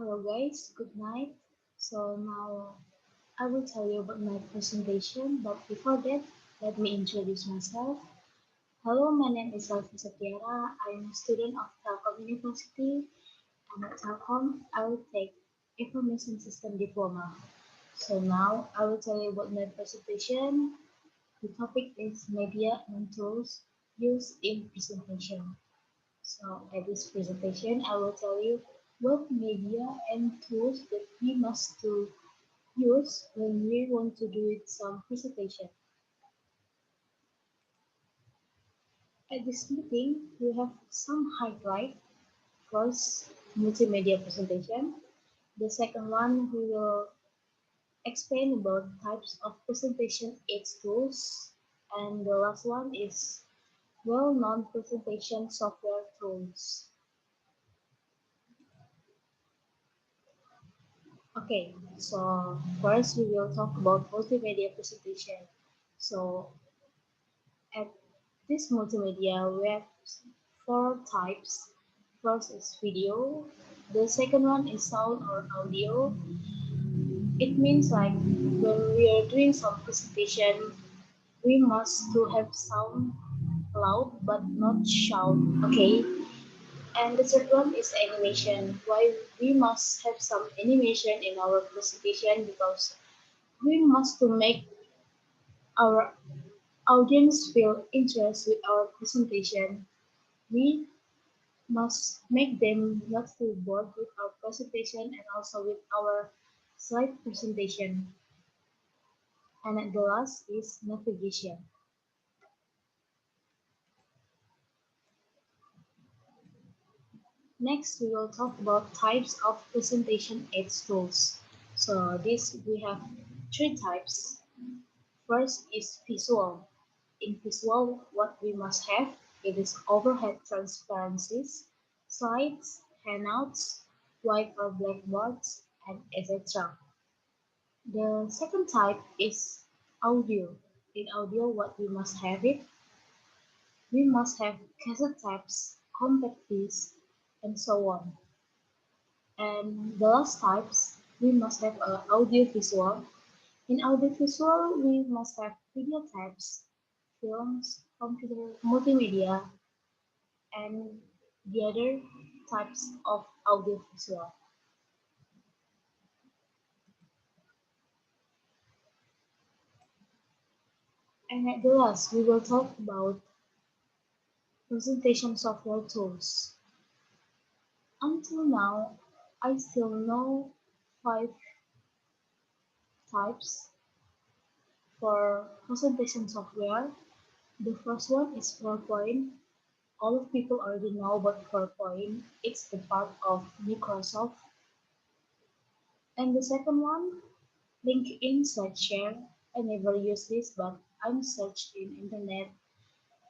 Hello guys, good night. So now I will tell you about my presentation, but before that, let me introduce myself. Hello, my name is Alfi Setiara. I am a student of Telkom University, and at Telkom, I will take Information System Diploma. So now I will tell you about my presentation. The topic is media and tools used in presentation. So at this presentation, I will tell you what media and tools that we must to use when we want to do it some presentation. At this meeting, we have some highlight. First, multimedia presentation. The second one, we will explain about types of presentation aids tools. And the last one is well-known presentation software tools. Okay, so first we will talk about multimedia presentation. So at this multimedia, we have four types. First is video. The second one is sound or audio. It means like when we are doing some presentation, we must to have sound loud but not shout. Okay. And the third one is animation. Why we must have some animation in our presentation because we must to make our audience feel interest with our presentation. We must make them not feel bored with our presentation and also with our slide presentation. And at the last is navigation. Next, we will talk about types of presentation aids tools. So this we have three types. First is visual. In visual, what we must have, it is overhead transparencies, slides, handouts, white or blackboards, and etc. The second type is audio. In audio, what we must have it, we must have cassette tapes, compact discs, and so on. And the last types, we must have audio visual. In audiovisual, we must have video types, films, computer, multimedia, and the other types of audiovisual. And at the last, we will talk about presentation software tools. Until now, I still know five types for presentation software. The first one is PowerPoint. All of people already know about PowerPoint. It's the part of Microsoft. And the second one, LinkedIn SlideShare. I never use this, but I'm searched in internet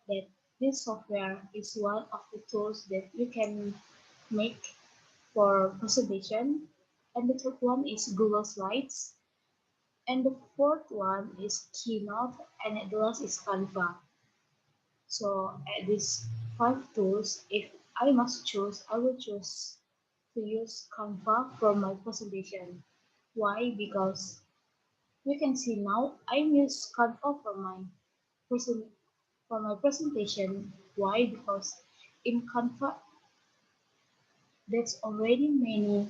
that this software is one of the tools that you can make for presentation. And the third one is Google Slides. And the fourth one is Keynote. And the last is Canva. So at these five tools, if I must choose, I will choose to use Canva for my presentation. Why? Because you can see now I use Canva present for my presentation. Why? Because in Canva there's already many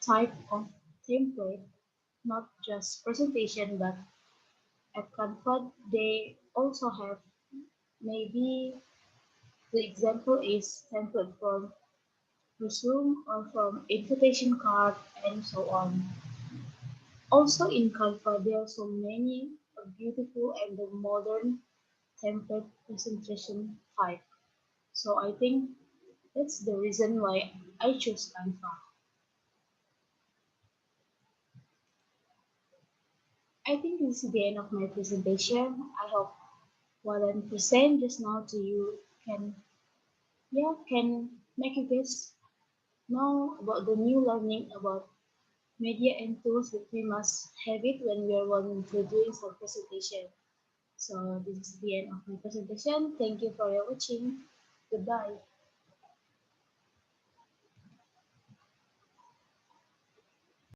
type of template, not just presentation, but at Canva they also have maybe the example is template from resume or from invitation card and so on. Also in Canva, there are so many beautiful and the modern template presentation type. So I think that's the reason why I choose Canva. I think this is the end of my presentation. I hope what I present just now to you can make you guys know about the new learning about media and tools that we must have it when we are wanting to doing some presentation. So this is the end of my presentation. Thank you for your watching. Goodbye.